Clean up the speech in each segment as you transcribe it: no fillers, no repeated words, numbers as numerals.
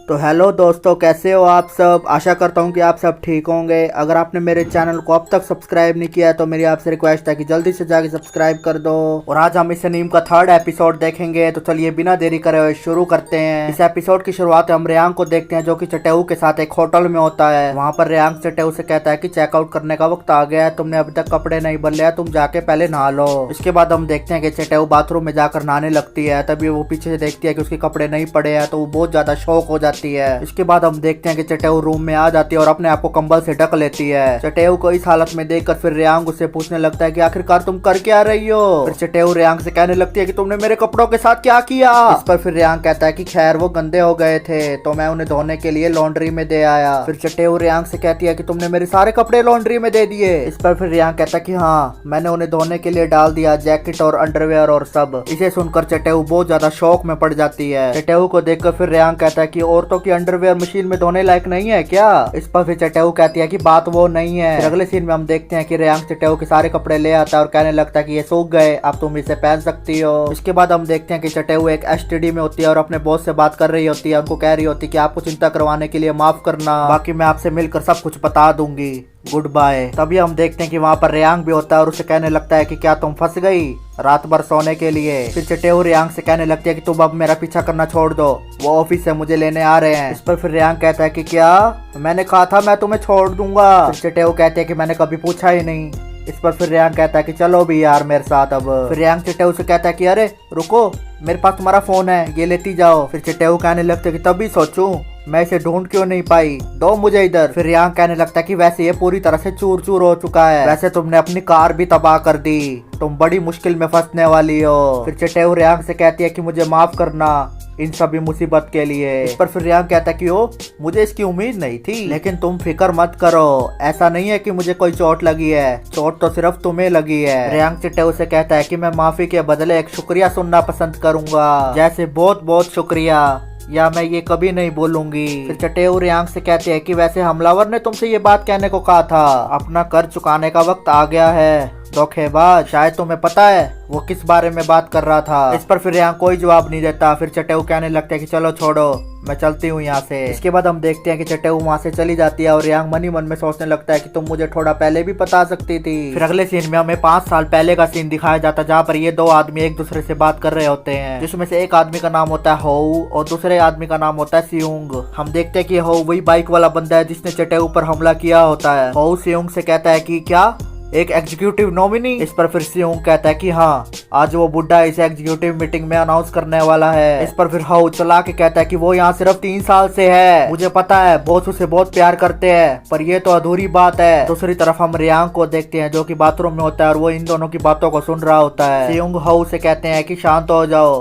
तो हेलो दोस्तों, कैसे हो आप सब। आशा करता हूँ कि आप सब ठीक होंगे। अगर आपने मेरे चैनल को अब तक सब्सक्राइब नहीं किया है तो मेरी आपसे रिक्वेस्ट है कि जल्दी से जाके सब्सक्राइब कर दो। और आज हम इस एनीम का 3rd एपिसोड देखेंगे, तो चलिए बिना देरी करे हुए शुरू करते हैं। इस एपिसोड की शुरुआत हम रेयांग को देखते हैं जो कि चटेऊ के साथ एक होटल में होता है। वहाँ पर रेयांग चटेऊ से कहता है कि चेकआउट करने का वक्त आ गया है, तुमने अभी तक कपड़े नहीं बदले हैं, तुम जाके पहले नहा लो। इसके बाद हम देखते हैं कि चटेऊ बाथरूम में जाकर नहाने लगती है। तभी वो पीछे से देखती है कि उसके कपड़े नहीं पड़े हैं, तो वो बहुत ज्यादा शौक हो जाती है। इसके बाद हम देखते हैं कि चटेऊ रूम में आ जाती है और अपने आप को कंबल से ढक लेती है। चटेऊ को इस हालत में देखकर फिर रेयांग उससे पूछने लगता है कि आखिरकार तुम कर क्या रही हो। फिर चटेऊ रेयांग से कहने लगती है कि तुमने मेरे कपड़ों के साथ क्या किया। इस पर फिर रेयांग कहता है कि खैर वो गंदे हो गए थे तो मैं उन्हें धोने के लिए लॉन्ड्री में दे आया। फिर चटेऊ रेयांग से कहती है कि तुमने मेरे सारे कपड़े लॉन्ड्री में दे दिए। इस पर फिर रेयांग कहता है कि हाँ, मैंने उन्हें धोने के लिए डाल दिया, जैकेट और अंडरवेयर और सब। इसे सुनकर चटेऊ बहुत ज्यादा शौक में पड़ जाती है। चटेऊ को देखकर फिर रेयांग कहता है कि औरतों की अंडरवेयर मशीन में धोने लायक नहीं है क्या। इस पर फिर चटेऊ कहती है कि बात वो नहीं है। फिर अगले सीन में हम देखते हैं कि रेयांग चटेऊ के सारे कपड़े ले आता है और कहने लगता है कि ये सूख गए, अब तुम इसे पहन सकती हो। इसके बाद हम देखते हैं कि चटेऊ एक एसटीडी में होती है और अपने बॉस से बात कर रही होती है। उनको कह रही होती है कि आपको चिंता करवाने के लिए माफ करना, बाकी मैं आपसे मिलकर सब कुछ बता दूंगी, गुड बाय। तभी हम देखते हैं कि वहाँ पर रेयांग भी होता है और उसे कहने लगता है कि क्या तुम फंस गई रात भर सोने के लिए। फिर चटेऊ रेयांग से कहने लगती है कि तुम अब मेरा पीछा करना छोड़ दो, वो ऑफिस से मुझे लेने आ रहे हैं। इस पर फिर रेयांग कहता है कि क्या, मैंने कहा था मैं तुम्हें छोड़ दूंगा। फिर चटेऊ कहते हैं कि मैंने कभी पूछा ही नहीं। इस पर फिर रेयांग कहता है कि चलो भी यार मेरे साथ अब। फिर रेयांग चटेऊ से कहता है कि अरे रुको, मेरे पास तुम्हारा फोन है, ये लेती जाओ। फिर चटेऊ कहने लगता है कि तभी सोचूं मैं इसे ढूंढ क्यों नहीं पाई, दो मुझे इधर। फिर रेयांग कहने लगता है कि वैसे ये पूरी तरह से चूर चूर हो चुका है, वैसे तुमने अपनी कार भी तबाह कर दी, तुम बड़ी मुश्किल में फंसने वाली हो। फिर चटेऊ रेयांग से कहती है कि मुझे माफ करना इन सभी मुसीबत के लिए। इस पर फिर रेयांग कहता है कि ओ, मुझे इसकी उम्मीद नहीं थी, लेकिन तुम फिक्र मत करो, ऐसा नहीं है कि मुझे कोई चोट लगी है, चोट तो सिर्फ तुम्हें लगी है। रेयांग चटेऊ से कहता है कि मैं माफी के बदले एक शुक्रिया सुनना पसंद करूंगा, जैसे बहुत बहुत शुक्रिया, या मैं ये कभी नहीं बोलूंगी। फिर चटेऊ रेयांग से कहते हैं कि वैसे हमलावर ने तुमसे ये बात कहने को कहा था, अपना कर्ज चुकाने का वक्त आ गया है, धोखेबाज। शायद तुम्हें पता है वो किस बारे में बात कर रहा था। इस पर फिर रेयांग कोई जवाब नहीं देता। फिर चटेऊ कहने लगता है कि चलो छोड़ो, मैं चलती हूँ यहाँ से। इसके बाद हम देखते हैं कि चटेऊ वहाँ से चली जाती है और रेयांग मन ही मन में सोचने लगता है कि तुम मुझे थोड़ा पहले भी बता सकती थी। फिर अगले सीन में हमें 5 साल पहले का सीन दिखाया जाता है, जहाँ पर ये दो आदमी एक दूसरे से बात कर रहे होते हैं, जिसमें से एक आदमी का नाम होता है होऊ और दूसरे आदमी का नाम होता है सियोंग। हम देखते हैं कि होऊ वही बाइक वाला बंदा है जिसने चटेऊ पर हमला किया होता है। होऊ सियोंग से कहता है कि क्या एक एग्जीक्यूटिव नॉमिनी। इस पर फिर सियोंग कहता है कि हाँ, आज वो बुड्ढा इसे एग्जीक्यूटिव मीटिंग में अनाउंस करने वाला है। इस पर फिर हाउ चला के कहता है कि वो यहाँ सिर्फ 3 साल से है, मुझे पता है बॉस उसे बहुत प्यार करते हैं, पर ये तो अधूरी बात है। दूसरी तरफ हम रेयांग को देखते हैं जो कि बाथरूम में होता है और वो इन दोनों की बातों को सुन रहा होता है। सियोंग हाउ से कहते हैं कि शांत हो जाओ,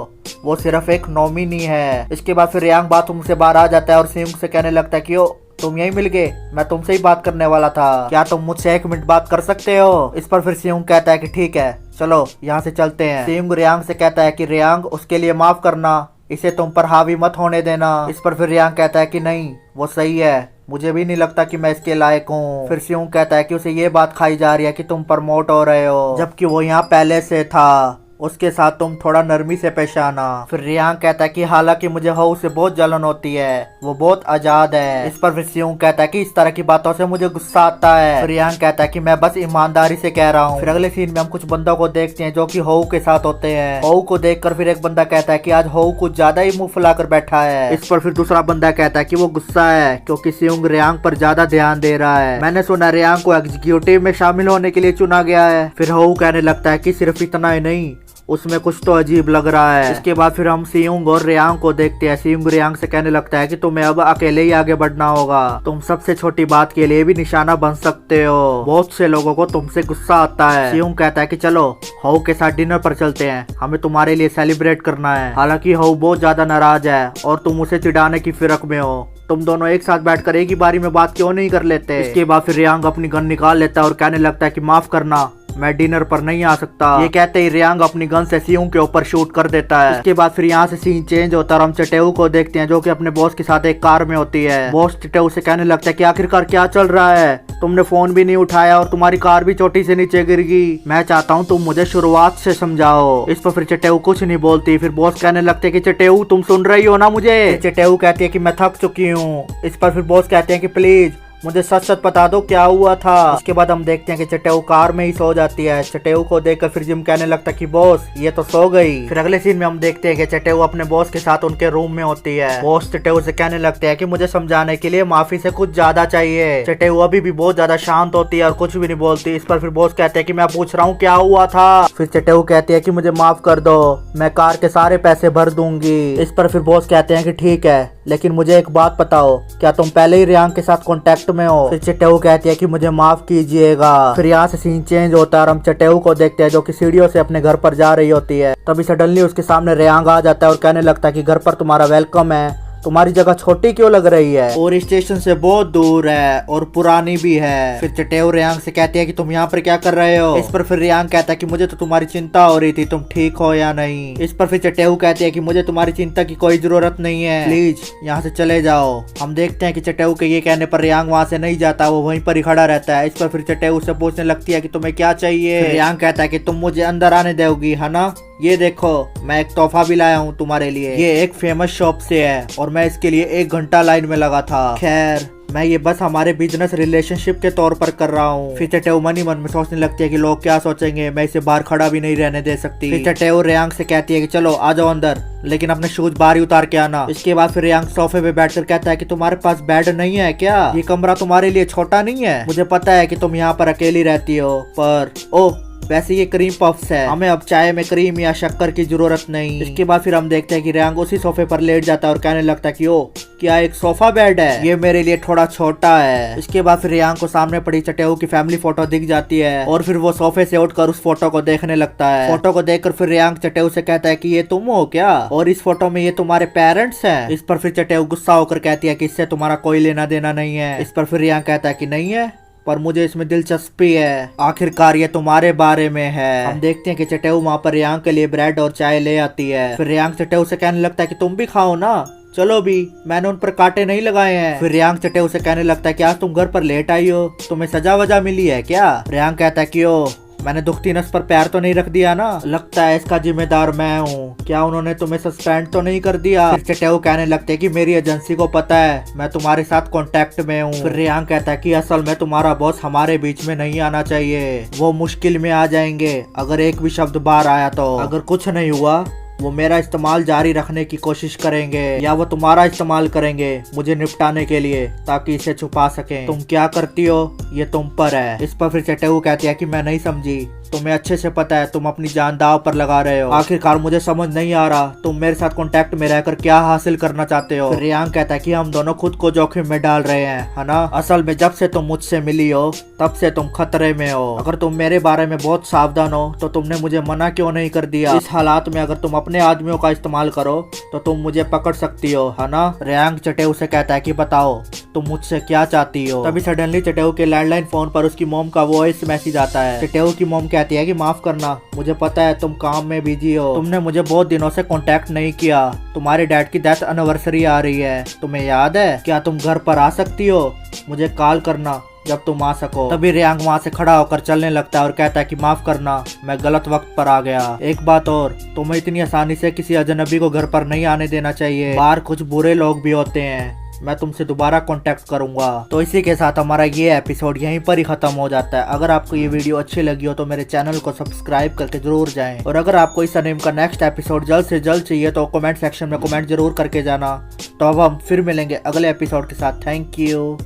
वो सिर्फ एक नॉमिनी है। इसके बाद फिर रेयांग बाथरूम से बाहर आ जाता है और सियोंग से कहने लगता है कि ओ, तुम यहीं मिल गए, मैं तुमसे ही बात करने वाला था, क्या तुम मुझसे 1 मिनट बात कर सकते हो। इस पर फिर सियोंग कहता है कि ठीक है, चलो यहाँ से चलते हैं। सियोंग रेयांग से कहता है कि रेयांग उसके लिए माफ करना, इसे तुम पर हावी मत होने देना। इस पर फिर रेयांग कहता है कि नहीं, वो सही है, मुझे भी नहीं लगता कि मैं इसके लायक हूँ। फिर सियोंग कहता है कि उसे ये बात खाई जा रही है कि तुम प्रमोट हो रहे हो, जबकि वो यहाँ पहले से था, उसके साथ तुम थोड़ा नरमी से पेश आना। फिर रेयांग कहता है कि हालांकि मुझे हाउ से बहुत जलन होती है, वो बहुत आजाद है। इस पर फिर सियोंग कहता है कि इस तरह की बातों से मुझे गुस्सा आता है। फिर रेयांग कहता है कि मैं बस ईमानदारी से कह रहा हूँ। फिर अगले सीन में हम कुछ बंदों को देखते हैं जो कि हाउ के साथ होते हैं। हाउ को देखकर फिर एक बंदा कहता है कि आज हाउ कुछ ज्यादा ही मुंह फुलाकर बैठा है। इस पर फिर दूसरा बंदा कहता है कि वो गुस्सा है क्योंकि सियोंग रेयांग पर ज्यादा ध्यान दे रहा है, मैंने सुना रेयांग को एग्जीक्यूटिव में शामिल होने के लिए चुना गया है। फिर हाउ कहने लगता है कि सिर्फ इतना ही नहीं, उसमें कुछ तो अजीब लग रहा है। इसके बाद फिर हम सियोंग और रेयांग को देखते हैं। सियोंग रेयांग से कहने लगता है कि तुम्हें अब अकेले ही आगे बढ़ना होगा, तुम सबसे छोटी बात के लिए भी निशाना बन सकते हो, बहुत से लोगों को तुमसे गुस्सा आता है। सियोंग कहता है कि चलो हाउ के साथ डिनर पर चलते हैं, हमें तुम्हारे लिए सेलिब्रेट करना है। हालांकि हाउ बहुत ज्यादा नाराज है और तुम उसे चिढ़ाने की फिरक में हो, तुम दोनों एक साथ बैठकर एक ही बारी में बात क्यों नहीं कर लेते। इसके बाद फिर रेयांग अपनी गन निकाल लेता है और कहने लगता है कि माफ करना, मैं डिनर पर नहीं आ सकता। ये कहते ही रेयांग अपनी गन से सियोंग के ऊपर शूट कर देता है। इसके बाद फिर यहाँ से सीन चेंज होता है और हम चटेऊ को देखते हैं जो कि अपने बॉस के साथ एक कार में होती है। बॉस चटेऊ से कहने लगता है कि आखिरकार क्या चल रहा है, तुमने फोन भी नहीं उठाया और तुम्हारी कार भी चोटी से नीचे गिर गई। मैं चाहता हूँ तुम मुझे शुरुआत से समझाओ। इस पर फिर चटेऊ कुछ नहीं बोलती। फिर बॉस कहने लगते कि चटेऊ तुम सुन रही हो ना मुझे। चटेऊ कहती है कि मैं थक चुकी हूँ। इस पर फिर बॉस कहते हैं कि प्लीज मुझे सच सच बता दो क्या हुआ था। इसके बाद हम देखते हैं कि चटेऊ कार में ही सो जाती है। चटेऊ को देखकर फिर जिम कहने लगता कि बॉस ये तो सो गई। फिर अगले सीन में हम देखते हैं कि चटेऊ अपने बॉस के साथ उनके रूम में होती है। बॉस चटेऊ से कहने लगते हैं कि मुझे समझाने के लिए माफी से कुछ ज्यादा चाहिए। चटेऊ अभी भी बहुत ज्यादा शांत होती है और कुछ भी नहीं बोलती। इस पर फिर बॉस कहते हैं कि मैं पूछ रहा हूँ क्या हुआ था। फिर चटेऊ कहती है कि मुझे माफ कर दो, मैं कार के सारे पैसे भर दूंगी। इस पर फिर बॉस कहते हैं कि ठीक है, लेकिन मुझे एक बात बताओ, क्या तुम पहले ही रियांग के साथ कांटेक्ट में हो। फिर चटेऊ कहती है कि मुझे माफ कीजिएगा। फिर यहाँ से सीन चेंज होता है और हम चटेऊ को देखते हैं जो कि सीढ़ियों से अपने घर पर जा रही होती है। तभी सडनली उसके सामने रियांग आ जाता है और कहने लगता है कि घर पर तुम्हारा वेलकम है, तुम्हारी जगह छोटी क्यों लग रही है और स्टेशन से बहुत दूर है और पुरानी भी है। फिर चटेऊ रियांग से कहती है कि तुम यहाँ पर क्या कर रहे हो। इस पर फिर रियांग कहता है कि मुझे तो तुम्हारी चिंता हो रही थी, तुम ठीक हो या नहीं। इस पर फिर चटेऊ कहती है कि मुझे तुम्हारी चिंता की कोई जरूरत नहीं है, प्लीज यहाँ से चले जाओ। हम देखते हैं कि चटेऊ के ये कहने पर रियांग वहाँ से नहीं जाता, वो वहीं पर ही खड़ा रहता है। इस पर फिर चटेऊ से पूछने लगती है कि तुम्हें क्या चाहिए। रियांग कहता है कि तुम मुझे अंदर आने दोगी है ना, ये देखो मैं एक तोहफा भी लाया हूँ तुम्हारे लिए। ये एक फेमस शॉप से है और मैं इसके लिए 1 घंटा लाइन में लगा था। खैर मैं ये बस हमारे बिजनेस रिलेशनशिप के तौर पर कर रहा हूँ। फिर चटेऊ मन ही मन में सोचने लगती है कि लोग क्या सोचेंगे, मैं इसे बाहर खड़ा भी नहीं रहने दे सकती। फिर चटेऊ रियांग से कहती है कि चलो आ जाओ अंदर, लेकिन अपने शूज बाहर ही उतार के आना। इसके बाद फिर रियांग सोफे पे बैठकर कहता है कि तुम्हारे पास बेड नहीं है क्या, ये कमरा तुम्हारे लिए छोटा नहीं है। मुझे पता है कि तुम यहाँ पर अकेली रहती हो, पर ओह वैसे ये क्रीम पफ्स है, हमें अब चाय में क्रीम या शक्कर की जरूरत नहीं। इसके बाद फिर हम देखते हैं कि रियांग उसी सोफे पर लेट जाता है और कहने लगता है कि ओ क्या एक सोफा बेड है, ये मेरे लिए थोड़ा छोटा है। इसके बाद फिर रियांग को सामने पड़ी चटेऊ की फैमिली फोटो दिख जाती है और फिर वो सोफे से उठकर उस फोटो को देखने लगता है। फोटो को देखकर फिर रियांग चटेऊ से कहता है कि ये तुम हो क्या, और इस फोटो में ये तुम्हारे पेरेंट्स हैं। इस पर फिर चटेऊ गुस्सा होकर कहती है कि इससे तुम्हारा कोई लेना देना नहीं है। इस पर फिर रियांग कहता है कि नहीं है, पर मुझे इसमें दिलचस्पी है, आखिरकार ये तुम्हारे बारे में है। हम देखते हैं कि चटेऊ वहाँ पर रियांग के लिए ब्रेड और चाय ले आती है। फिर रियांग चटेऊ से कहने लगता है कि तुम भी खाओ ना, चलो भी, मैंने उन पर कांटे नहीं लगाए हैं। फिर रियांग चटेऊ से कहने लगता है कि आज तुम घर पर लेट आई हो, तुम्हें सजा वजा मिली है क्या। रियांग कहता है कि ओ मैंने दुखती नस पर पैर तो नहीं रख दिया ना, लगता है इसका जिम्मेदार मैं हूँ, क्या उन्होंने तुम्हें सस्पेंड तो नहीं कर दिया। फिर चटेऊ कहने लगते हैं कि मेरी एजेंसी को पता है मैं तुम्हारे साथ कांटेक्ट में हूँ। फिर रियांग कहता है कि असल में तुम्हारा बॉस हमारे बीच में नहीं आना चाहिए, वो मुश्किल में आ जाएंगे अगर एक भी शब्द बाहर आया तो। अगर कुछ नहीं हुआ वो मेरा इस्तेमाल जारी रखने की कोशिश करेंगे या वो तुम्हारा इस्तेमाल करेंगे मुझे निपटाने के लिए, ताकि इसे छुपा सकें। तुम क्या करती हो ये तुम पर है। इस पर फिर चटेऊ कहती है कि मैं नहीं समझी, तुम्हें अच्छे से पता है तुम अपनी जान दाव पर लगा रहे हो, आखिरकार मुझे समझ नहीं आ रहा तुम मेरे साथ कांटेक्ट में रहकर क्या हासिल करना चाहते हो। रियांग कहता है कि हम दोनों खुद को जोखिम में डाल रहे हैं है ना, असल में जब से तुम मुझसे मिली हो तब से तुम खतरे में हो, अगर तुम मेरे बारे में बहुत सावधान हो तो तुमने मुझे मना क्यों नहीं कर दिया। इस हालात में अगर तुम अपने आदमियों का इस्तेमाल करो तो तुम मुझे पकड़ सकती हो है ना। रियांग चटेऊ से कहता है कि बताओ तुम मुझसे क्या चाहती हो। तभी सडनली चटेऊ के लैंडलाइन फोन पर उसकी मॉम का वॉइस मैसेज आता है। चटेऊ की मॉम कहती है कि माफ करना, मुझे पता है तुम काम में बिजी हो, तुमने मुझे बहुत दिनों से कांटेक्ट नहीं किया, तुम्हारे डैड की डेथ एनिवर्सरी आ रही है, तुम्हें याद है, क्या तुम घर पर आ सकती हो, मुझे कॉल करना जब तुम आ सको। तभी रियांग वहाँ से खड़ा होकर चलने लगता है और कहता है कि माफ करना मैं गलत वक्त पर आ गया। एक बात और, तुम्हें इतनी आसानी से किसी अजनबी को घर पर नहीं आने देना चाहिए, बाहर कुछ बुरे लोग भी होते हैं, मैं तुमसे दोबारा कांटेक्ट करूंगा। तो इसी के साथ हमारा ये एपिसोड यहीं पर ही खत्म हो जाता है। अगर आपको ये वीडियो अच्छी लगी हो तो मेरे चैनल को सब्सक्राइब करके जरूर जाएं, और अगर आपको इस अनीम का नेक्स्ट एपिसोड जल्द से जल्द चाहिए तो कमेंट सेक्शन में कमेंट जरूर करके जाना। तो अब हम फिर मिलेंगे अगले एपिसोड के साथ। Thank you.